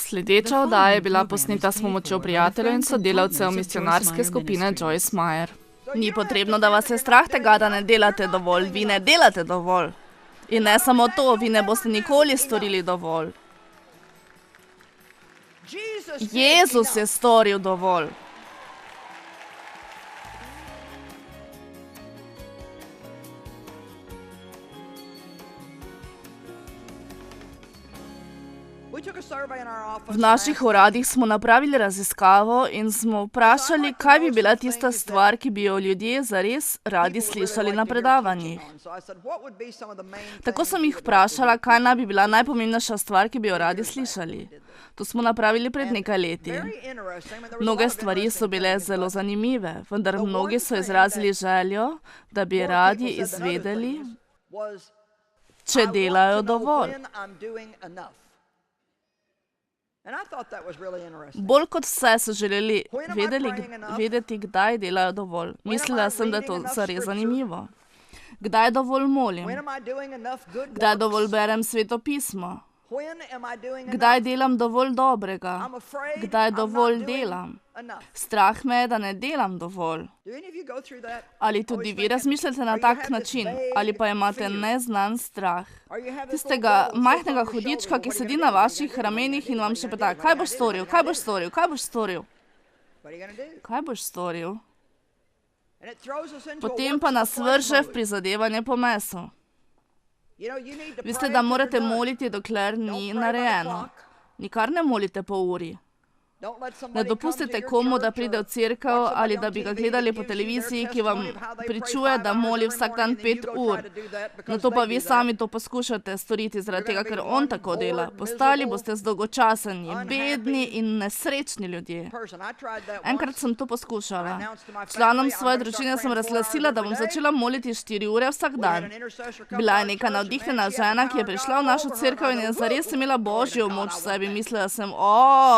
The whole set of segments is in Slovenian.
Sledeča oddaja je bila posneta s pomočjo prijateljev in sodelavcev misionarske skupine Joyce Meyer. Ni potrebno, da vas je strah tega, da ne delate dovolj. Vi ne delate dovolj. In ne samo to, vi ne boste nikoli storili dovolj. Jezus je storil dovolj. V naših uradih smo napravili raziskavo in smo vprašali, kaj bi bila tista stvar, ki bi jo ljudje zares radi slišali na predavanjih. Tako sem jih vprašala, kaj naj bi bila najpomembnejša stvar, ki bi jo radi slišali. To smo napravili pred nekaj leti. Mnoge stvari so bile zelo zanimive, vendar mnogi so izrazili željo, da bi radi izvedeli, če delajo dovolj. Bolj kot vse so želeli vedeti, kdaj delajo dovolj. Mislila sem, da je to zares zanimivo. Kdaj dovolj molim? Kdaj dovolj berem Sveto pismo? Kdaj delam dovolj dobrega? Kdaj dovolj delam? Strah me je, da ne delam dovolj. Ali tudi vi razmišljate na tak način? Ali pa imate neznan strah? Tistega majhnega hudička, ki sedi na vaših ramenih in vam še peta, kaj boš storil, kaj boš storil, kaj boš storil? Kaj boš storil? Potem pa nas vrže v prizadevanje po mesu. Veste, da morate moliti, dokler ni narejeno. Nikar ne molite po uri. Ne dopustite komu, da pride v cerkev ali da bi ga gledali po televiziji, ki vam pričuje, da moli vsak dan 5 ur. Nato pa vi sami to poskušate storiti, zaradi tega, ker on tako dela. Postali boste zdolgočaseni, bedni in nesrečni ljudje. Enkrat sem to poskušala. Članom svoje družine sem razglasila, da bom začela moliti 4 ure vsak dan. Bila je neka navdihnjena žena, ki je prišla v našo cerkev in je zares imela božjo moč v sebi. Mislila sem,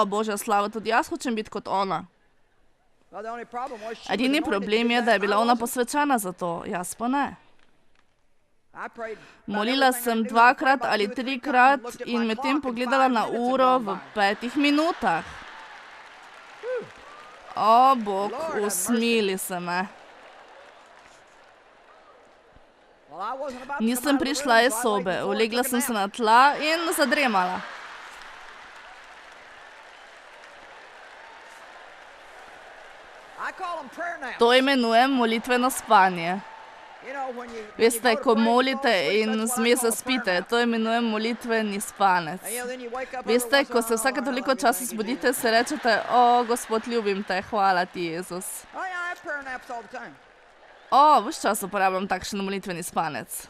božja slava, tudi jaz hočem biti kot ona. Edini problem je, da je bila ona posvečena za to, jaz pa ne. Molila sem 2-krat ali 3-krat in medtem pogledala na uro v 5 minutah. O, Bog, usmili se me. Nisem prišla iz sobe, ulegla sem se na tla in zadremala. To imenujem molitveno spanje. Veste, ko molite in zmes zaspite, to imenujem molitveni spanec. Veste, ko se vsake toliko časa zbudite, se rečete, Gospod, ljubim te, hvala ti, Jezus. Ves čas uporabljam takšen molitveni spanec.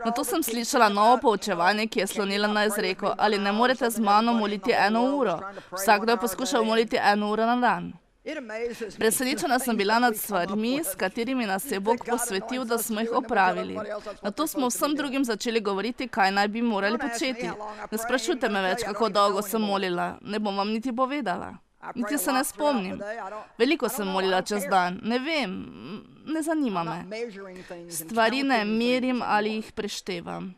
Nato sem slišala novo poučevanje, ki je slonilo na izreko, ali ne morete z mano moliti 1 uro. Vsakdo je poskušal moliti 1 uro na dan. Presenečena sem bila nad stvarmi, s katerimi nas je Bog posvetil, da smo jih opravili. Nato smo vsem drugim začeli govoriti, kaj naj bi morali početi. Ne sprašujte me več, kako dolgo sem molila. Ne bom vam niti povedala. Niti se ne spomnim. Veliko sem molila čez dan. Ne vem, ne zanima me. Stvari ne merim ali jih preštevam.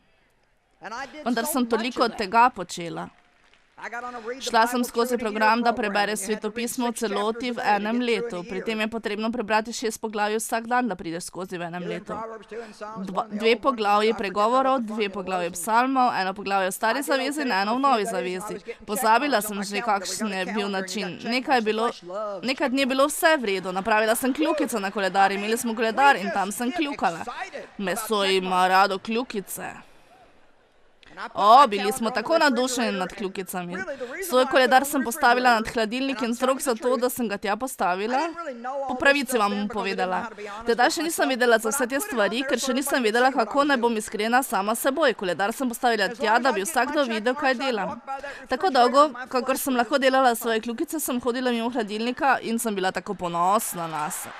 Vendar sem toliko tega počela. Šla sem skozi program, da prebere Sveto pismo v celoti v 1 letu. Pri tem je potrebno prebrati 6 poglavij vsak dan, da prideš skozi v 1 letu. 2 poglavji pregovorov, 2 poglavji psalmov, 1 poglavje v Stari zavezi in 1 v Novi zavezi. Pozabila sem že, kakšen je bil način. Nekaj dni je bilo vse v redu. Napravila sem kljukico na koledar, imeli smo koledar in tam sem kljukala. Meso ima rado kljukice. Bili smo tako nadušeni nad kljukicami. Svoj koledar sem postavila nad hladilnik in vzrok za to, da sem ga tja postavila, po pravici vam bom povedala. Tedaj še nisem vedela za vse te stvari, ker še nisem vedela, kako naj bom iskrena sama seboj. Koledar sem postavila tja, da bi vsakdo videl, kaj delam. Tako dolgo, kakor sem lahko delala svoje kljukice, sem hodila mimo hladilnika in sem bila tako ponosna nase.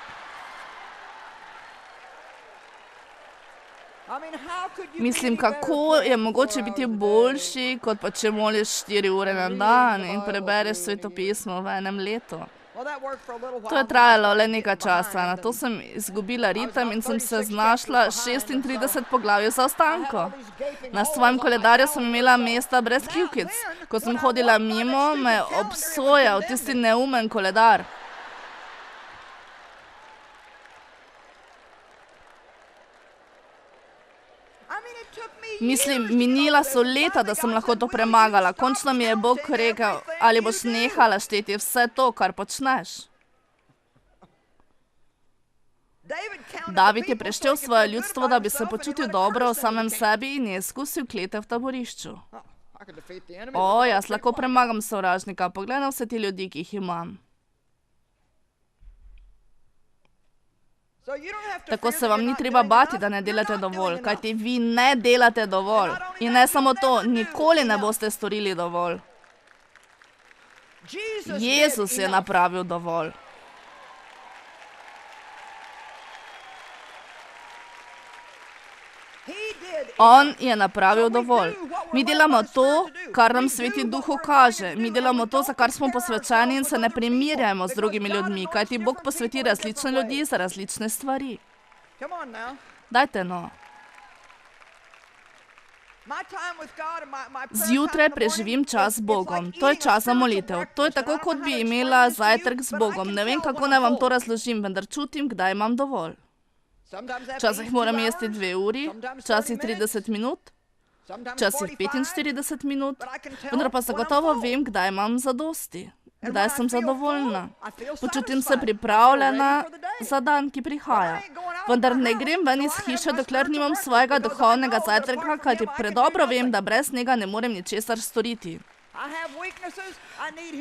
Mislim, kako je mogoče biti boljši, kot pa če moliš 4 ure na dan in prebereš Sveto pismo v 1 letu. To je trajalo le nekaj časa, nato sem izgubila ritem in sem se znašla 36 poglavij zaostanko. Na svojem koledarju sem imela mesta brez kljukic. Ko sem hodila mimo, me je obsojal tisti neumen koledar. Mislim, minila so leta, da sem lahko to premagala. Končno mi je Bog rekel, ali boš nehala šteti vse to, kar počneš. David je preštel svoje ljudstvo, da bi se počutil dobro o samem sebi in je izkusil klete v taborišču. O, jaz lahko premagam sovražnika, poglej na vse ti ljudi, ki jih imam. Tako se vam ni treba bati, da ne delate dovolj, kajti vi ne delate dovolj. In ne samo to, nikoli ne boste storili dovolj. Jezus je napravil dovolj. On je napravil dovolj. Mi delamo to, kar nam Sveti Duh kaže. Mi delamo to, za kar smo posvečeni in se ne primerjamo z drugimi ljudmi, kajti Bog posveti različne ljudi za različne stvari. Dajte no. Zjutraj preživim čas z Bogom. To je čas za molitev. To je tako, kot bi imela zajtrk z Bogom. Ne vem, kako naj vam to razložim, vendar čutim, kdaj imam dovolj. Včasih moram jesti 2 uri, včasih 30 minut, včasih 45 minut, vendar pa zagotovo vem, kdaj imam zadosti, kdaj sem zadovoljna. Počutim se pripravljena za dan, ki prihaja. Vendar ne grem ven iz hiše, dokler nimam svojega duhovnega zajtrka, kajti predobro vem, da brez njega ne morem ničesar storiti.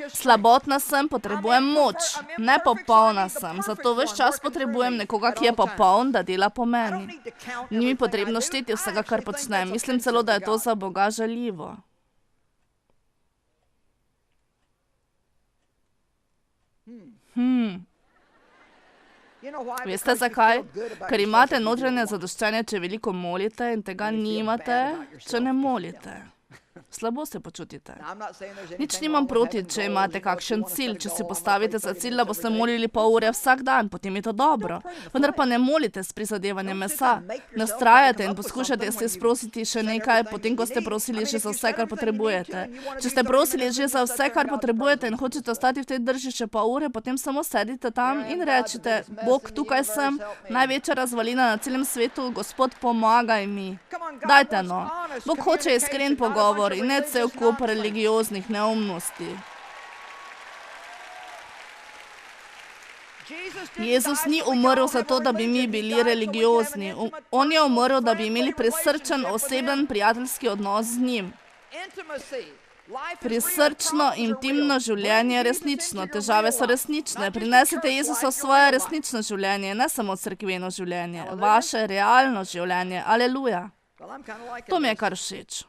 Slabotna sem, potrebujem moč. Nepopolna sem, zato ves čas potrebujem nekoga, ki je popoln, da dela po meni. Ni mi potrebno šteti vsega, kar počnem. Mislim celo, da je to za Boga žaljivo. Veste zakaj? Ker imate notranje zadoščenje, če veliko molite, in tega nimate, če ne molite. Slabo se počutite. Nič nimam proti, če imate kakšen cilj. Če si postavite za cilj, da boste molili pol ure vsak dan, potem je to dobro. Vendar pa ne molite s prizadevanjem mesa. Ne vztrajate in poskušate si sprositi še nekaj, potem ko ste prosili že za vse, kar potrebujete. Če ste prosili že za vse, kar potrebujete in hočete ostati v tej drži še pol ure, potem samo sedite tam in rečete, Bog, tukaj sem, največja razvalina na celem svetu, Gospod, pomagaj mi. Dajte no. Bog hoče iskren pogovor in ne cel kup religioznih neumnosti. Jezus ni umrl zato, da bi mi bili religiozni. On je umrl, da bi imeli prisrčen, oseben, prijateljski odnos z njim. Prisrčno, intimno življenje je resnično. Težave so resnične. Prinesite Jezusa v svoje resnično življenje, ne samo cerkveno življenje. Vaše realno življenje. Aleluja. To mi je kar všeč.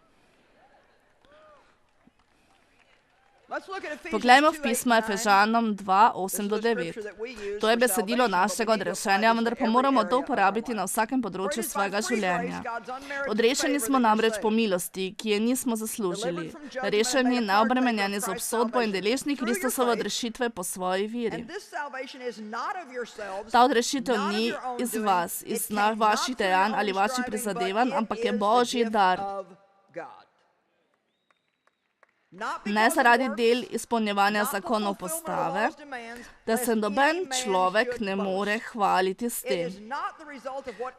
Poglejmo v pismo Efežanom 2, 8-9. To je besedilo našega odrešenja, vendar pa moramo to uporabiti na vsakem področju svojega življenja. Odrešeni smo namreč po milosti, ki je nismo zaslužili. Rešeni, neobremenjeni z obsodbo in deležni Kristusove odrešitve po svoji veri. Ta odrešitev ni iz vas, iz vaših dejanj ali vaših prizadevanj, ampak je Božji dar. Ne zaradi del izpolnjevanja zakonov postave, da se noben človek ne more hvaliti s tem.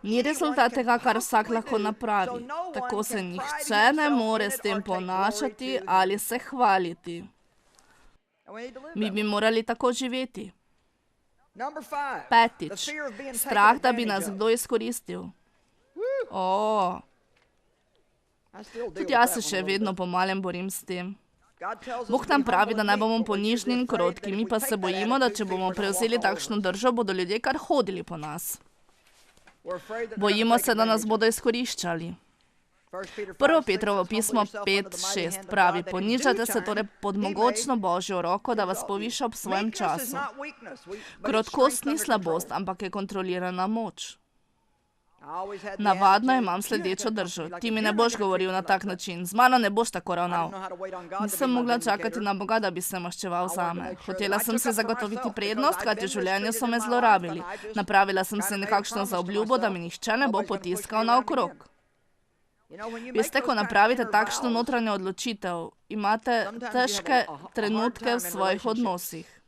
Ni rezultat tega, kar vsak lahko napravi. Tako se nihče ne more s tem ponašati ali se hvaliti. Mi bi morali tako živeti. 5. Strah, da bi nas kdo izkoristil. Tudi jaz se še vedno po malem borim s tem. Bog nam pravi, da naj bomo ponižni in krotki, mi pa se bojimo, da če bomo prevzeli takšno držo, bodo ljudje kar hodili po nas. Bojimo se, da nas bodo izkoriščali. 1. Petrovo pismo 5:6 pravi, ponižate se torej pod mogočno Božjo roko, da vas poviša ob svojem času. Krotkost ni slabost, ampak je kontrolirana moč. Navadno imam sledečo držo. Ti mi ne boš govoril na tak način. Z mano ne boš tako ravnal. Nisem mogla čakati na Boga, da bi se maščeval zame. Hotela sem si zagotoviti prednost, kajti v življenju so me zlorabili. Napravila sem se nekakšno zaobljubo, da mi nihče ne bo potiskal naokrog. Veste, ko napravite takšno notranjo odločitev, imate težke trenutke v svojih odnosih.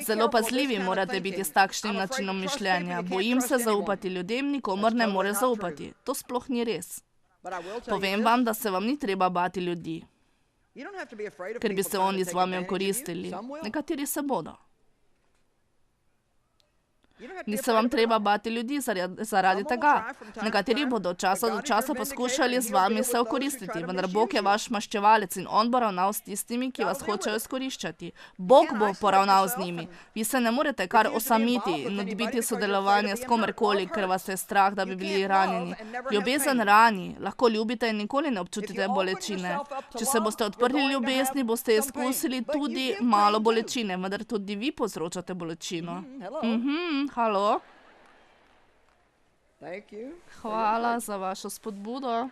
Zelo pazljivi morate biti s takšnim načinom mišljenja. Bojim se zaupati ljudem, nikomor ne more zaupati. To sploh ni res. Povem vam, da se vam ni treba bati ljudi, ker bi se oni z vami okoristili. Nekateri se bodo. Ni se vam treba bati ljudi zaradi tega. Nekateri bodo od časa do časa poskušali z vami se okoristiti, vendar Bog je vaš maščevalec in on bo ravnal s tistimi, ki vas hočejo izkoriščati. Bog bo poravnal z njimi. Vi se ne morete kar osamiti in odbiti sodelovanje s komerkoli, ker vas je strah, da bi bili ranjeni. Ljubezen rani, lahko ljubite in nikoli ne občutite bolečine. Če se boste odprli ljubezni, boste izkusili tudi malo bolečine, vendar tudi vi povzročate bolečino. Halo. Hvala za vašo spodbudo.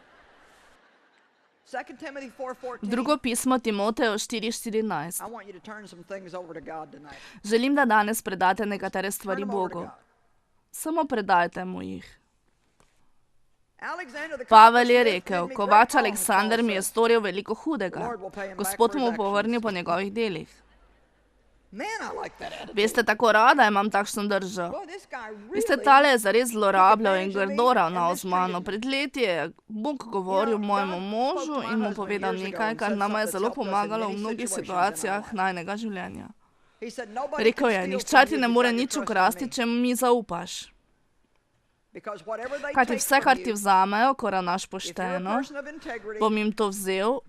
Drugo pismo Timoteju 4:14. Želim, da danes predate nekatere stvari Bogu. Samo predajte mu jih. Pavel je rekel, kovač Aleksander mi je storil veliko hudega. Gospod mu povrnil po njegovih delih. Veste, tako rada imam takšno držo. Veste, tale je zares zlorabljal in grdo ravnal z mano. Pred leti je Bog govoril mojemu možu in mu povedal nekaj, kar nama je zelo pomagalo v mnogih situacijah najnega življenja. Rekel je, nihče ti ne more nič ukrasti, če mi zaupaš. Kajti vse, kar ti vzamejo, ko ravnaš pošteno, bom jim to vzel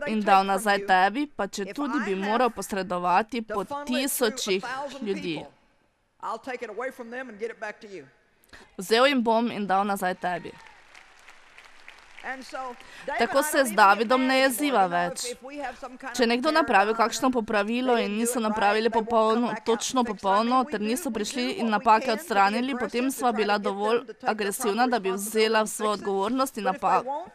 in dal nazaj tebi, pa če tudi bi moral posredovati po tisočih ljudi. Vzel jim bom in dal nazaj tebi. Tako se z Davidom ne jeziva več. Če nekdo napravi kakšno popravilo in niso napravili točno popolno, ter niso prišli in napake odstranili, potem sva bila dovolj agresivna, da bi vzela svojo odgovornost in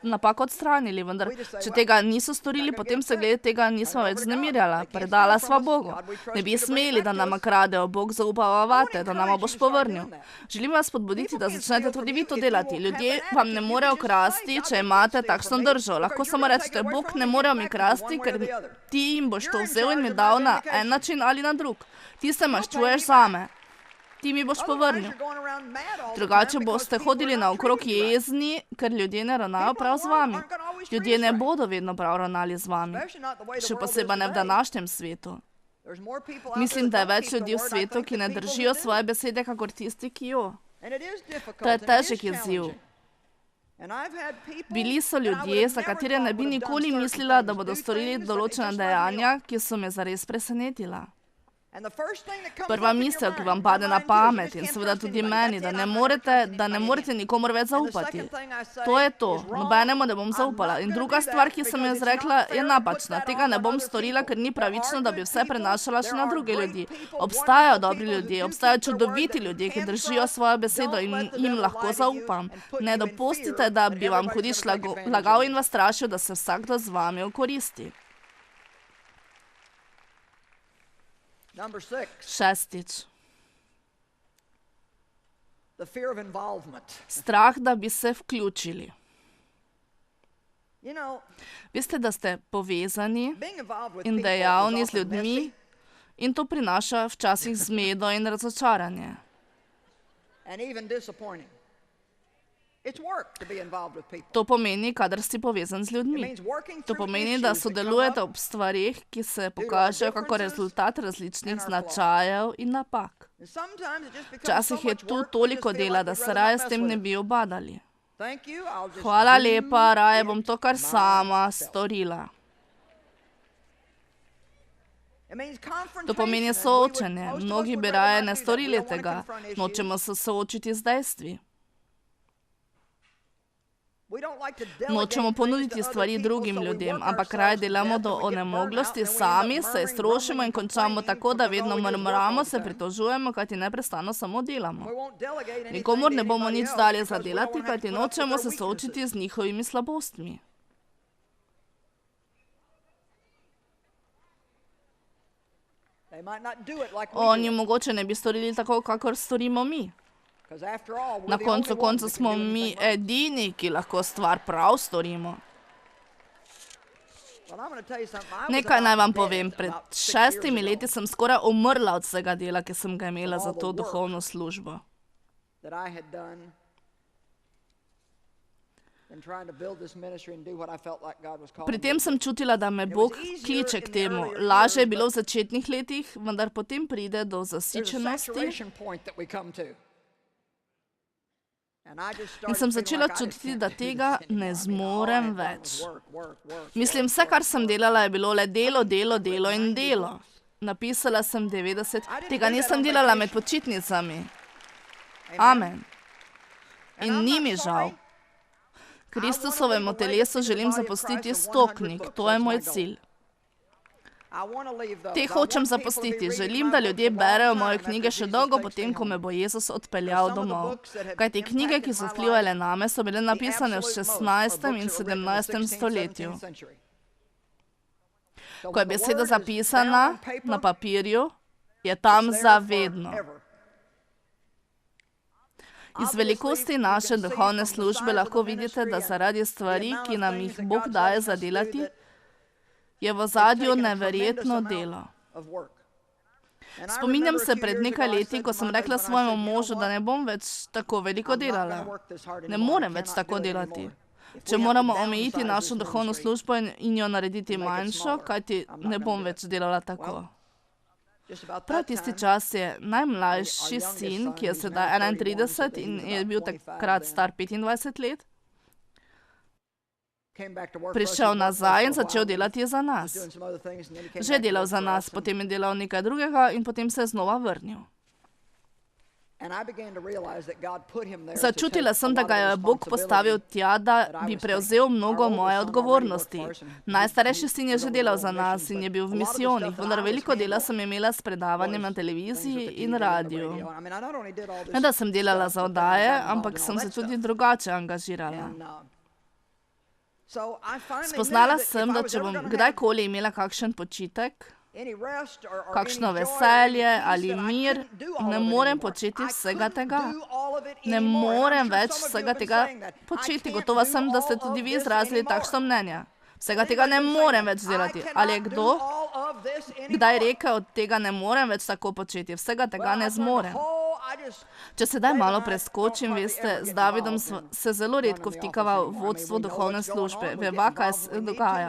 napako odstranili. Vendar, če tega niso storili, potem se glede tega nisva več znemirjala. Predala sva Bogu. Ne bi smeli, da nama kradejo. Bog zaupava vate, da nama boš povrnil. Želim vas spodbuditi, da začnete tudi vi to delati. Ljudje vam ne morejo krasti, če imate takšno držo. Lahko samo rečete, Bog ne more mi krasti, ker ti jim boš to vzel in mi dal na en način ali na drug. Ti se maščuješ zame. Ti mi boš povrnil. Drugače boste hodili naokrog jezni, ker ljudje ne ravnajo prav z vami. Ljudje ne bodo vedno prav ravnali z vami. Še posebej ne v današnjem svetu. Mislim, da je več ljudi v svetu, ki ne držijo svoje besede, kakor tisti, ki jo. To je težek izziv. Bili so ljudje, za katere ne bi nikoli mislila, da bodo storili določena dejanja, ki so me zares presenetila. Prva misel, ki vam pade na pamet in seveda tudi meni, da ne morete nikomor več zaupati. To je to. Nobenemu ne bom zaupala. In druga stvar, ki sem jo izrekla, je napačna. Tega ne bom storila, ker ni pravično, da bi vse prenašala še na druge ljudi. Obstajajo dobri ljudje, obstajajo čudoviti ljudje, ki držijo svojo besedo in jim lahko zaupam. Ne dopustite, da bi vam hudič lagal in vas strašil, da se vsakdo z vami okoristi. Šestič. Strah, da bi se vključili. Veste, da ste povezani in dejavni z ljudmi in to prinaša včasih zmedo in razočaranje. To pomeni, kadar si povezan z ljudmi. To pomeni, da sodelujete ob stvarih, ki se pokažejo kako rezultat različnih značajev in napak. Včasih je tu toliko dela, da se raje s tem ne bi ubadali. Hvala lepa, raje bom to kar sama storila. To pomeni soočenje. Mnogi bi raje ne storili tega. Nočemo se soočiti z dejstvi. Nočemo ponuditi stvari drugim ljudem, ampak raje delamo do onemoglosti sami, se iztrošimo in končamo tako, da vedno mrmramo, se pritožujemo, kajti neprestano samo delamo. Nikomur ne bomo nič dali zadelati, kajti nočemo se soočiti z njihovimi slabostmi. Oni mogoče ne bi storili tako, kakor storimo mi. Na koncu konca smo mi edini, ki lahko stvar prav storimo. Nekaj naj vam povem. Pred 6 leti sem skoraj umrla od vsega dela, ki sem ga imela za to duhovno službo. Pri tem sem čutila, da me Bog kliče k temu. Lažje je bilo v začetnih letih, vendar potem pride do zasičenosti. In sem začela čutiti, da tega ne zmorem več. Mislim, vse, kar sem delala, je bilo le delo, delo, delo in delo. Napisala sem 90, tega nisem delala med počitnicami. Amen. In ni mi žal. Kristusovemu telesu želim zapustiti 100 knjig, to je moj cilj. Te hočem zapustiti. Želim, da ljudje berejo moje knjige še dolgo potem, ko me bo Jezus odpeljal domov. Kajti knjige, ki so vplivale name, so bile napisane v 16. in 17. stoletju. Ko je beseda zapisana na papirju, je tam zavedno. Iz velikosti naše duhovne službe lahko vidite, da zaradi stvari, ki nam jih Bog daje zadelati, je v ozadju neverjetno delo. Spominjam se pred nekaj leti, ko sem rekla svojemu možu, da ne bom več tako veliko delala. Ne morem več tako delati. Če moramo omejiti našo duhovno službo in jo narediti manjšo, kajti ne bom več delala tako. Prav tisti čas je najmlajši sin, ki je sedaj 31 in je bil takrat star 25 let, prišel nazaj in začel delati za nas. Že je delal za nas, potem je delal nekaj drugega in potem se je znova vrnil. Začutila sem, da ga je Bog postavil tja, da bi prevzel mnogo moje odgovornosti. Najstarejši sin je že delal za nas in je bil v misijonih, vendar veliko dela sem imela s predavanjem na televiziji in radiju. Ne, da sem delala za oddaje, ampak sem se tudi drugače angažirala. Spoznala sem, da če bom kdajkoli imela kakšen počitek, kakšno veselje ali mir, ne morem početi vsega tega. Ne morem več vsega tega početi. Gotova sem, da ste tudi vi izrazili takšno mnenje. Vsega tega ne morem več delati. Ali je kdo kdaj rekel, tega ne morem več tako početi? Vsega tega ne zmorem. Če sedaj malo preskočim, veste, z Davidom se zelo redko vtikava v vodstvo duhovne službe. Veva, kaj se dogaja.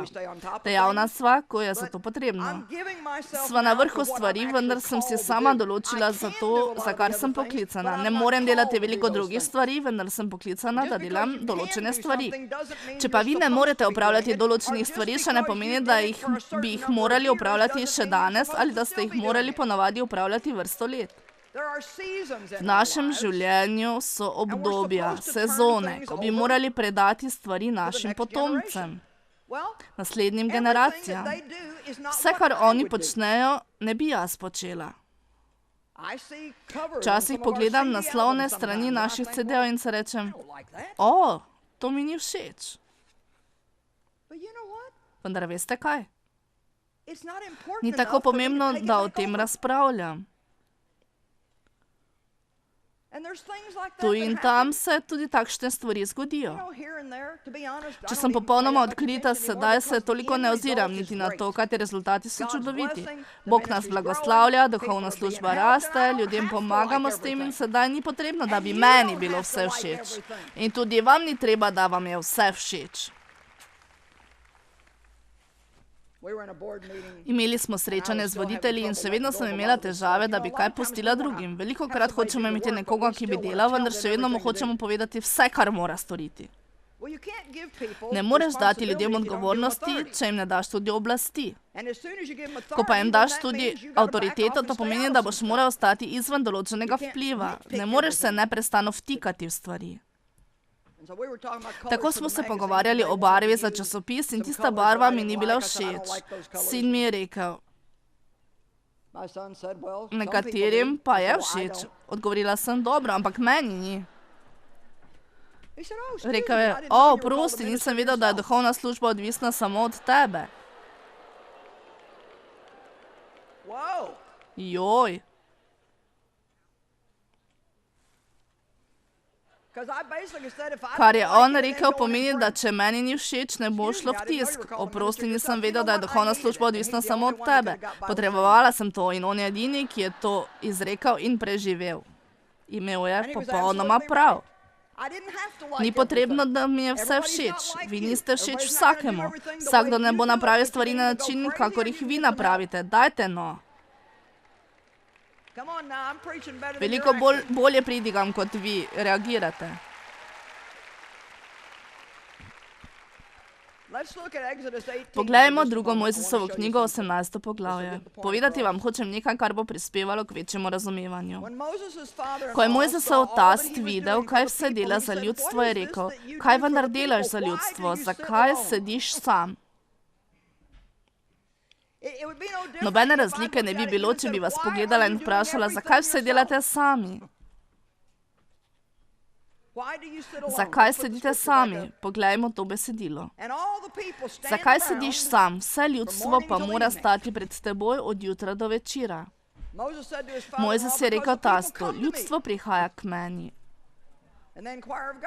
Dejavna sva, ko je za to potrebno. Sva na vrhu stvari, vendar sem si sama določila za to, za kar sem poklicana. Ne morem delati veliko drugih stvari, vendar sem poklicana, da delam določene stvari. Če pa vi ne morete opravljati določenih stvari, še ne pomeni, da bi jih morali opravljati še danes ali da ste jih morali ponavadi opravljati vrsto let. V našem življenju so obdobja, sezone, ko bi morali predati stvari našim potomcem, naslednjim generacijam. Vse, kar oni počnejo, ne bi jaz počela. Včasih pogledam naslovne strani naših CD-jev in se rečem, to mi ni všeč. Vendar veste kaj? Ni tako pomembno, da o tem razpravljam. Tu in tam se tudi takšne stvari zgodijo. Če sem popolnoma odkrita, sedaj se toliko ne oziram niti na to, kateri rezultati so čudoviti. Bog nas blagoslavlja, duhovna služba raste, ljudem pomagamo s tem in sedaj ni potrebno, da bi meni bilo vse všeč. In tudi vam ni treba, da vam je vse všeč. Imeli smo srečanje z voditelji in še vedno sem imela težave, da bi kaj pustila drugim. Velikokrat hočemo imeti nekoga, ki bi delal, vendar še vedno mu hočemo povedati vse, kar mora storiti. Ne moreš dati ljudem odgovornosti, če jim ne daš tudi oblasti. Ko pa jim daš tudi avtoriteto, to pomeni, da boš moral ostati izven določenega vpliva. Ne moreš se neprestano vtikati v stvari. Tako smo se pogovarjali o barvi za časopis in tista barva mi ni bila všeč. Sin mi je rekel, nekaterim pa je všeč. Odgovorila sem, dobro, ampak meni ni. Rekel je, prosti, nisem vedel, da je duhovna služba odvisna samo od tebe. Joj. Kar je on rekel, pomeni, da če meni ni všeč, ne bo šlo v tisk. Oprosti, nisem vedel, da je duhovna služba odvisna samo od tebe. Potrebovala sem to in on je edini, ki je to izrekel in preživel. Imel je popolnoma prav. Ni potrebno, da mi je vse všeč. Vi niste všeč vsakemu. Vsakdo ne bo napravil stvari na način, kakor jih vi napravite. Dajte no. Veliko bolje pridigam, kot vi reagirate. Poglejmo drugo Mojzesovo knjigo, 18. poglavje. Povedati vam hočem nekaj, kar bo prispevalo k večjemu razumevanju. Ko je Mojzesov tast videl, kaj vse dela za ljudstvo, je rekel, kaj vendar delaš za ljudstvo, zakaj sediš sam? Nobene razlike ne bi bilo, če bi vas pogledala in vprašala, zakaj vse delate sami? Zakaj sedite sami? Poglejmo to besedilo. Zakaj sediš sam? Vse ljudstvo pa mora stati pred teboj od jutra do večera. Mojzes je rekel tastu, ljudstvo prihaja k meni.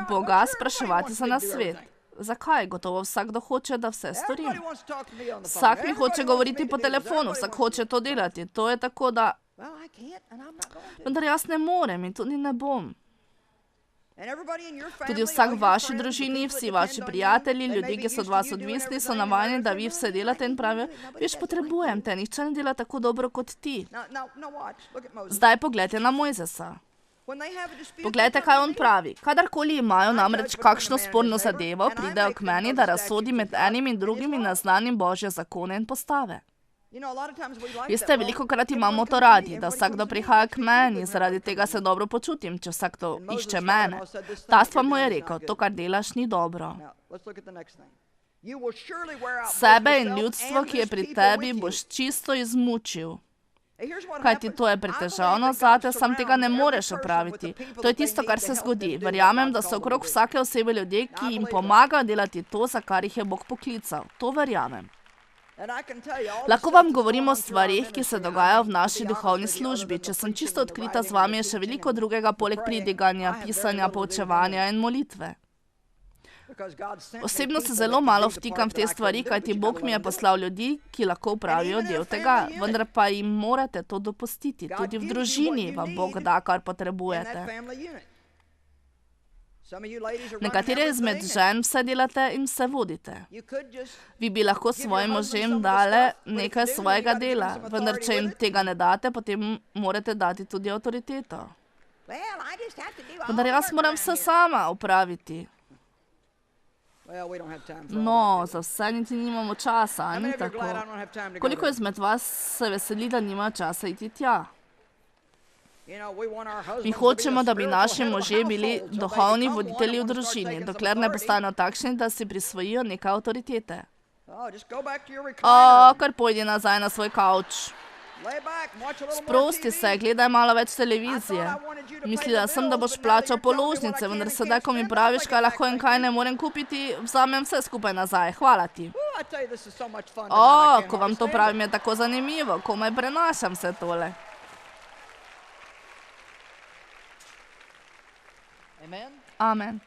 Boga spraševati za nasvet. Zakaj? Gotovo vsakdo hoče, da vse storim. Vsak mi hoče govoriti po telefonu, vsak hoče to delati. To je tako, da... Vendar jaz ne morem in tudi ne bom. Tudi vsak v vaši družini, vsi vaši prijatelji, ljudje, ki so od vas odvisni, so navajeni, da vi vse delate in pravijo, veš, potrebujem te, nihče ne dela tako dobro kot ti. Zdaj pogledajte na Mojzesa. Poglejte, kaj on pravi. Kadarkoli imajo namreč kakšno sporno zadevo, pridejo k meni, da razsodi med enim in drugim in naznanim Božje zakone in postave. Veste, velikokrat imamo to radi, da vsakdo prihaja k meni, zaradi tega se dobro počutim, če vsakdo išče mene. Tast pa mu je rekel, to, kar delaš, ni dobro. Sebe in ljudstvo, ki je pri tebi, boš čisto izmučil. Kajti to je pretežavno zate, sam tega ne moreš opraviti. To je tisto, kar se zgodi. Verjamem, da so okrog vsake osebe ljudje, ki jim pomagajo delati to, za kar jih je Bog poklical. To verjamem. Lahko vam govorim o stvarih, ki se dogajajo v naši duhovni službi. Če sem čisto odkrita z vami, je še veliko drugega poleg pridiganja, pisanja, poučevanja in molitve. Osebno se zelo malo vtikam v te stvari, kajti Bog mi je poslal ljudi, ki lahko upravijo del tega, vendar pa jim morate to dopustiti. Tudi v družini vam Bog da, kar potrebujete. Nekatere izmed žen vse delate in vse vodite. Vi bi lahko svojim možem dale nekaj svojega dela, vendar če jim tega ne date, potem morate dati tudi avtoriteto. Vendar jaz moram vse sama upraviti. No, za vse niti nimamo časa, ni tako. Koliko izmed vas se veseli, da nima časa iti tja? Mi hočemo, da bi naši možje bili duhovni voditelji v družini, dokler ne postanejo takšni, da si prisvojijo nekaj avtoritete. Kar pojdi nazaj na svoj kavč. Sprosti se, gledaj malo več televizije. Mislila sem, da boš plačal položnice, vendar sedaj, ko mi praviš, kaj lahko in kaj ne morem kupiti, vzamem vse skupaj nazaj. Hvala ti. Ko vam to pravim, je tako zanimivo, komaj prenašam vse tole. Amen.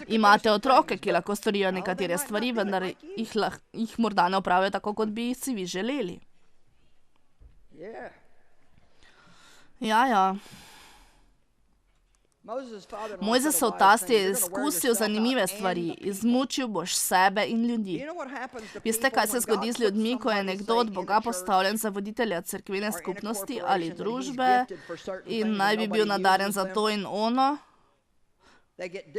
Imate otroke, ki lahko storijo nekatere stvari, vendar jih morda ne opravijo tako, kot bi si vi želeli. Ja. Mojzesov tast je izkusil zanimive stvari. Izmučil boš sebe in ljudi. Veste, kaj se zgodi z ljudmi, ko je nekdo od Boga postavljen za voditelja cerkvene skupnosti ali družbe in naj bi bil nadarjen za to in ono?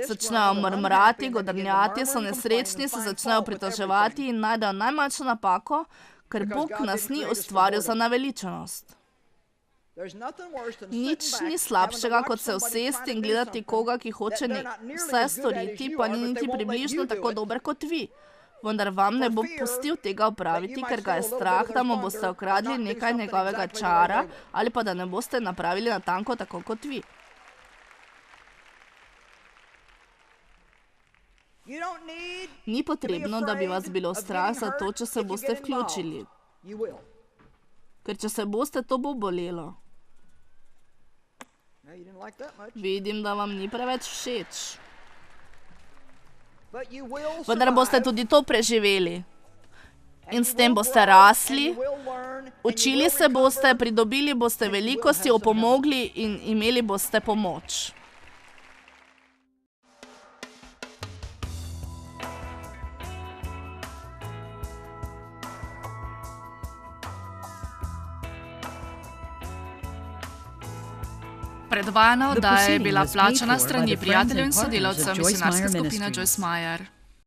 Začnejo mrmrati, godrnjati, so nesrečni, se začnejo pritoževati in najdejo najmanjšo napako, ker Bog nas ni ustvaril za naveličanost. Nič ni slabšega, kot se usesti in gledati koga, ki hoče vse storiti, pa ni niti približno tako dober kot vi. Vendar vam ne bo pustil tega opraviti, ker ga je strah, da mu boste ukradli nekaj njegovega čara ali pa da ne boste napravili natanko tako kot vi. Ni potrebno, da bi vas bilo strah za to, če se boste vključili. Ker če se boste, to bo bolelo. Vidim, da vam ni preveč všeč. Vendar boste tudi to preživeli. In s tem boste rasli, učili se boste, pridobili boste veliko, si opomogli in imeli boste pomoč. Predvajana oddaja je bila plačana s strani prijateljev in sodelavcev misionarske skupine Joyce Meyer.